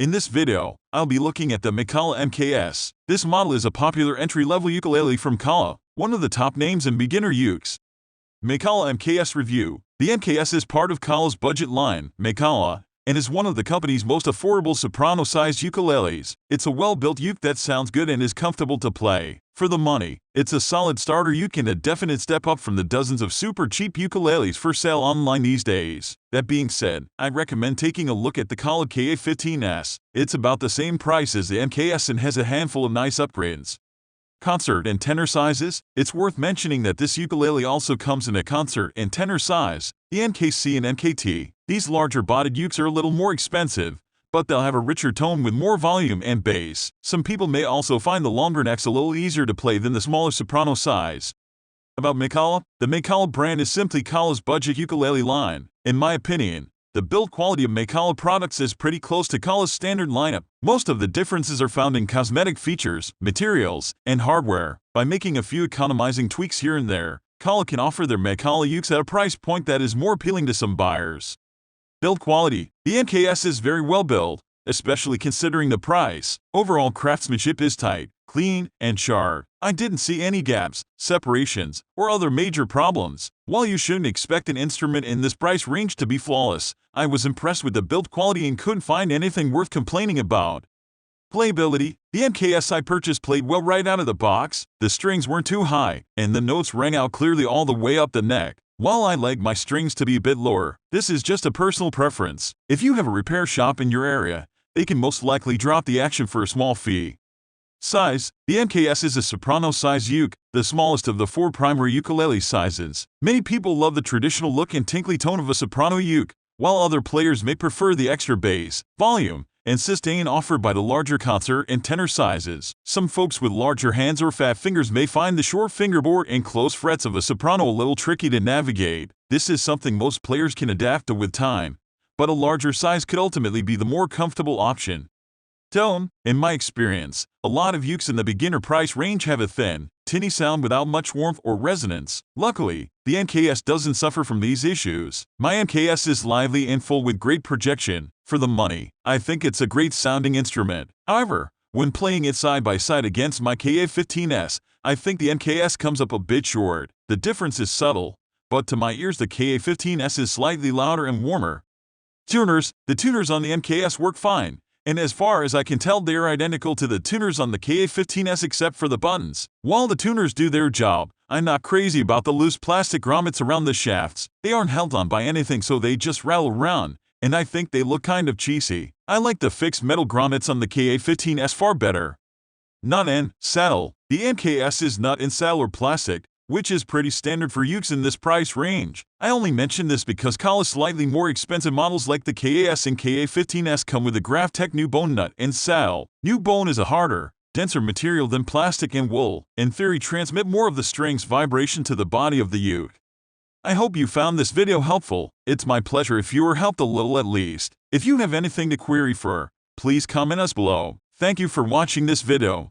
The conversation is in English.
In this video, I'll be looking at the Makala MKS. This model is a popular entry-level ukulele from Kala, one of the top names in beginner ukes. Makala MKS Review. The MKS is part of Kala's budget line, Makala, and is one of the company's most affordable soprano-sized ukuleles. It's a well-built uke that sounds good and is comfortable to play. For the money, it's a solid starter uke and a definite step up from the dozens of super cheap ukuleles for sale online these days. That being said, I recommend taking a look at the Kala KA-15S. It's about the same price as the MKS and has a handful of nice upgrades. Concert and tenor sizes. It's worth mentioning that this ukulele also comes in a concert and tenor size, the NKC and NKT. These larger-bodied ukes are a little more expensive, but they'll have a richer tone with more volume and bass. Some people may also find the longer necks a little easier to play than the smaller soprano size. About Makala, the Makala brand is simply Kala's budget ukulele line. In my opinion, the build quality of Makala products is pretty close to Kala's standard lineup. Most of the differences are found in cosmetic features, materials, and hardware. By making a few economizing tweaks here and there, Kala can offer their Makala ukes at a price point that is more appealing to some buyers. Build quality. The MKS is very well built, especially considering the price. Overall craftsmanship is tight, clean, and sharp. I didn't see any gaps, separations, or other major problems. While you shouldn't expect an instrument in this price range to be flawless, I was impressed with the build quality and couldn't find anything worth complaining about. Playability. The MKS I purchased played well right out of the box. The strings weren't too high, and the notes rang out clearly all the way up the neck. While I like my strings to be a bit lower, this is just a personal preference. If you have a repair shop in your area, they can most likely drop the action for a small fee. Size. The MKS is a soprano-sized uke, the smallest of the four primary ukulele sizes. Many people love the traditional look and tinkly tone of a soprano uke, while other players may prefer the extra bass, volume, and sustain offered by the larger concert and tenor sizes. Some folks with larger hands or fat fingers may find the short fingerboard and close frets of a soprano a little tricky to navigate. This is something most players can adapt to with time, but a larger size could ultimately be the more comfortable option. Tone. In my experience, a lot of ukes in the beginner price range have a thin, tinny sound without much warmth or resonance. Luckily, the MKS doesn't suffer from these issues. My MKS is lively and full with great projection. For the money, I think it's a great sounding instrument. However, when playing it side by side against my KA-15S, I think the MKS comes up a bit short. The difference is subtle, but to my ears the KA-15S is slightly louder and warmer. Tuners. The tuners on the MKS work fine, and as far as I can tell they are identical to the tuners on the KA-15S except for the buttons. While the tuners do their job, I'm not crazy about the loose plastic grommets around the shafts. They aren't held on by anything so they just rattle around, and I think they look kind of cheesy. I like the fixed metal grommets on the KA-15S far better. Nut and saddle. The MKS is nut and saddle or plastic, which is pretty standard for ukes in this price range. I only mention this because Kala's slightly more expensive models like the KAS and KA-15S come with a Graphtec new bone nut and saddle. New bone is a harder, denser material than plastic and wool. In theory, transmit more of the string's vibration to the body of the uke. I hope you found this video helpful. It's my pleasure if you were helped a little at least. If you have anything to query for, please comment us below. Thank you for watching this video.